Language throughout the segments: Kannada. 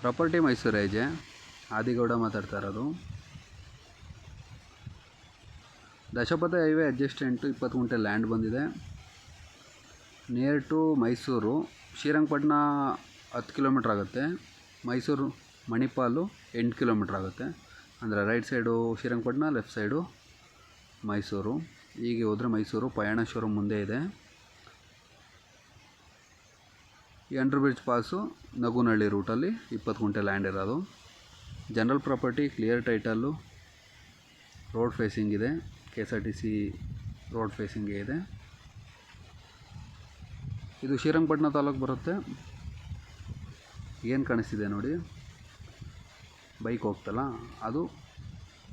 ಪ್ರಾಪರ್ಟಿ ಮೈಸೂರು ಏಜೆ ಆದಿಗೌಡ ಮಾತಾಡ್ತಾ ಇರೋದು. ದಶಪಥ ಹೈವೇ ಅಡ್ಜಸ್ಟೆಂಟು 20 ಗುಂಟೆ ಲ್ಯಾಂಡ್ ಬಂದಿದೆ. Near to Mysuru. Srirangapatna 10 kilometre ಆಗುತ್ತೆ. ಮೈಸೂರು ಮಣಿಪಾಲು 8 ಕಿಲೋಮೀಟ್ರ್ ಆಗುತ್ತೆ. ಅಂದರೆ right side Srirangapatna, left side Mysuru. ಹೀಗೆ ಹೋದರೆ ಮೈಸೂರು ಪಯಣೇಶ್ವರಂ ಮುಂದೆ ಇದೆ. ಈ ಅಂಡರ್ ಬ್ರಿಡ್ಜ್ ಪಾಸು ನಗುನಹಳ್ಳಿ ರೂಟಲ್ಲಿ 20 ಗುಂಟೆ ಲ್ಯಾಂಡ್ ಇರೋದು. General property, clear title, road facing ಇದೆ. KSRTC ರೋಡ್ ಫೇಸಿಂಗೇ ಇದೆ. ಇದು ಶ್ರೀರಂಗಪಟ್ಟಣ ತಾಲೂಕು ಬರುತ್ತೆ. ಏನು ಕಾಣಿಸ್ತಿದೆ ನೋಡಿ, ಬೈಕ್ ಹೋಗ್ತಲ್ಲ ಅದು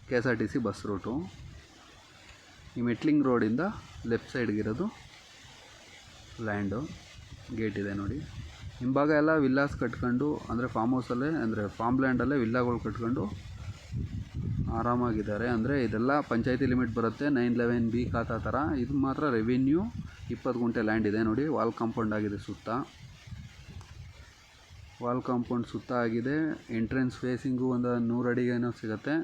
KSRTC ಬಸ್ ರೂಟು. ಈ ಮೆಟ್ಲಿಂಗ್ ರೋಡಿಂದ ಲೆಫ್ಟ್ ಸೈಡ್ಗಿರೋದು ಲ್ಯಾಂಡು. ಗೇಟ್ ಇದೆ ನೋಡಿ. ಹಿಂಭಾಗ ಎಲ್ಲ ವಿಲ್ಲಾಸ್ ಕಟ್ಕೊಂಡು, ಅಂದರೆ ಫಾರ್ಮ್ ಹೌಸಲ್ಲೇ, ಅಂದರೆ ಫಾರ್ಮ್ ಲ್ಯಾಂಡಲ್ಲೇ ವಿಲ್ಲಾಗಳು ಕಟ್ಕೊಂಡು ಆರಾಮಾಗಿದ್ದಾರೆ. ಅಂದರೆ ಇದೆಲ್ಲ ಪಂಚಾಯತಿ ಲಿಮಿಟ್ ಬರುತ್ತೆ, 911B ಖಾತಾ ಥರ. ಇದು ಮಾತ್ರ ರೆವಿನ್ಯೂ. 20 ಗುಂಟೆ ಲ್ಯಾಂಡ್ ಇದೆ ನೋಡಿ. ವಾಲ್ ಕಾಂಪೌಂಡ್ ಆಗಿದೆ ಸುತ್ತ. ವಾಲ್ ಕಾಂಪೌಂಡ್ ಸುತ್ತ ಆಗಿದೆ. ಎಂಟ್ರೆನ್ಸ್ ಫೇಸಿಂಗು ಒಂದು 100 ಅಡಿಗೇನೋ ಸಿಗುತ್ತೆ.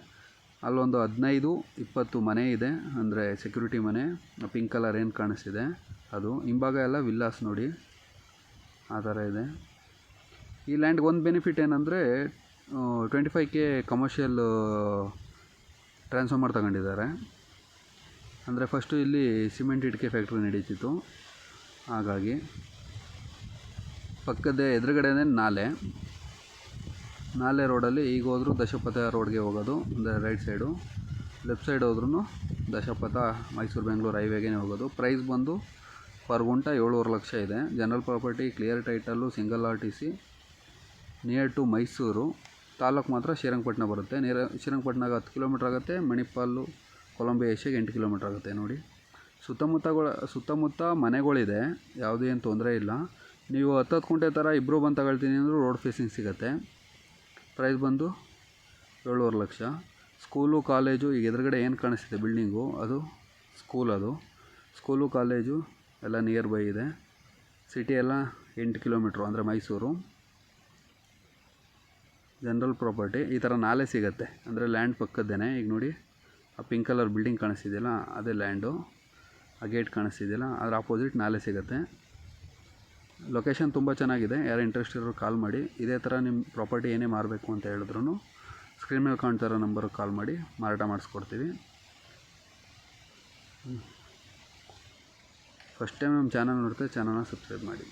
ಅಲ್ಲೊಂದು 15-20 ಮನೆ ಇದೆ, ಅಂದರೆ ಸೆಕ್ಯೂರಿಟಿ ಮನೆ. ಪಿಂಕ್ ಕಲರ್ ಏನು ಕಾಣಿಸ್ತಿದೆ ಅದು. ಹಿಂಭಾಗ ಎಲ್ಲ ವಿಲ್ಲಾಸ್ ನೋಡಿ, ಆ ಥರ ಇದೆ. ಈ ಲ್ಯಾಂಡ್ಗೆ ಒಂದು ಬೆನಿಫಿಟ್ ಏನಂದರೆ 25K ಕಮರ್ಷಿಯಲ್ ಟ್ರಾನ್ಸ್ಫಾರ್ಮರ್ ತಗೊಂಡಿದ್ದಾರೆ. ಅಂದರೆ ಫಸ್ಟು ಇಲ್ಲಿ ಸಿಮೆಂಟ್ ಇಟ್ಟಿಗೆ ಫ್ಯಾಕ್ಟ್ರಿ ನಡೀತಿತ್ತು, ಹಾಗಾಗಿ. ಪಕ್ಕದ ಎದುರುಗಡೆನೇ ನಾಲೆ ರೋಡಲ್ಲಿ ಈಗ ಹೋದರೂ ದಶಪಥ ರೋಡ್ಗೆ ಹೋಗೋದು, ಅಂದರೆ ರೈಟ್ ಸೈಡು. ಲೆಫ್ಟ್ ಸೈಡ್ ಹೋದ್ರೂ ದಶಪಥ ಮೈಸೂರು ಬೆಂಗಳೂರು ಹೈವೇಗೆ ಹೋಗೋದು. ಪ್ರೈಸ್ ಬಂದು ಪರ್ ಗುಂಟ 7.5 ಲಕ್ಷ ಇದೆ. General property, clear title, single RTC. Near to Mysuru. Taluk ಮಾತ್ರ ಶ್ರೀರಂಗಪಟ್ಟಣ ಬರುತ್ತೆ. ಶ್ರೀರಂಗಪಟ್ಟಣಗೆ 10 ಕಿಲೋಮೀಟ್ರ್ ಆಗುತ್ತೆ. ಮಣಿಪಾಲು, ಕೊಲಂಬೆ ಏಷ್ಯಾಗೆ 8 ಕಿಲೋಮೀಟ್ರ್ ಆಗುತ್ತೆ ನೋಡಿ. ಸುತ್ತಮುತ್ತ ಮನೆಗಳಿದೆ, ಯಾವುದೇ ಏನು ತೊಂದರೆ ಇಲ್ಲ. ನೀವು 10 ಗುಂಟೆ ಥರ ಇಬ್ಬರು ಬಂದು ತಗೊಳ್ತೀನಿ ಅಂದರೂ ರೋಡ್ ಫೇಸಿಂಗ್ ಸಿಗುತ್ತೆ. ಪ್ರೈಸ್ ಬಂದು 7.5 ಲಕ್ಷ. ಸ್ಕೂಲು, ಕಾಲೇಜು, ಈಗ ಎದುರುಗಡೆ ಏನು ಕಾಣಿಸ್ತಿದೆ ಬಿಲ್ಡಿಂಗು, ಅದು ಸ್ಕೂಲು ಕಾಲೇಜು ಎಲ್ಲ ನಿಯರ್ ಬೈ ಇದೆ. ಸಿಟಿ ಎಲ್ಲ 8 ಕಿಲೋಮೀಟ್ರು, ಅಂದರೆ ಮೈಸೂರು. General property. ಈ ಥರ ನಾಲೆ ಸಿಗುತ್ತೆ, ಅಂದರೆ ಲ್ಯಾಂಡ್ ಪಕ್ಕದ್ದೇನೆ. ಈಗ ನೋಡಿ, ಆ ಪಿಂಕ್ ಕಲರ್ ಬಿಲ್ಡಿಂಗ್ ಕಾಣಿಸ್ತಿದೆಯಲ್ಲ, ಅದೇ ಲ್ಯಾಂಡು. ಆ ಗೇಟ್ ಕಾಣಿಸ್ತಿದೆಯಲ್ಲ, ಅದರ ಆಪೋಸಿಟ್ ನಾಲೆ ಸಿಗುತ್ತೆ. ಲೊಕೇಶನ್ ತುಂಬ ಚೆನ್ನಾಗಿದೆ. ಯಾರು ಇಂಟ್ರೆಸ್ಟ್ ಇರೋರು ಕಾಲ್ ಮಾಡಿ. ಇದೇ ಥರ ನಿಮ್ಮ ಪ್ರಾಪರ್ಟಿ ಏನೇ ಮಾರಬೇಕು ಅಂತ ಹೇಳಿದ್ರು ಸ್ಕ್ರೀನ್ ಮೇಲೆ ಕಾಣ್ತಿರೋ ನಂಬರ್ಗೆ ಕಾಲ್ ಮಾಡಿ ಮಾರಾಟ ಮಾಡಿಸ್ಕೊಡ್ತೀವಿ. ಫಸ್ಟ್ ಟೈಮ್ ನಮ್ಮ ಚಾನಲ್ ನೋಡ್ತಾ ಚಾನಲ್ನ ಸಬ್ಸ್ಕ್ರೈಬ್ ಮಾಡಿ.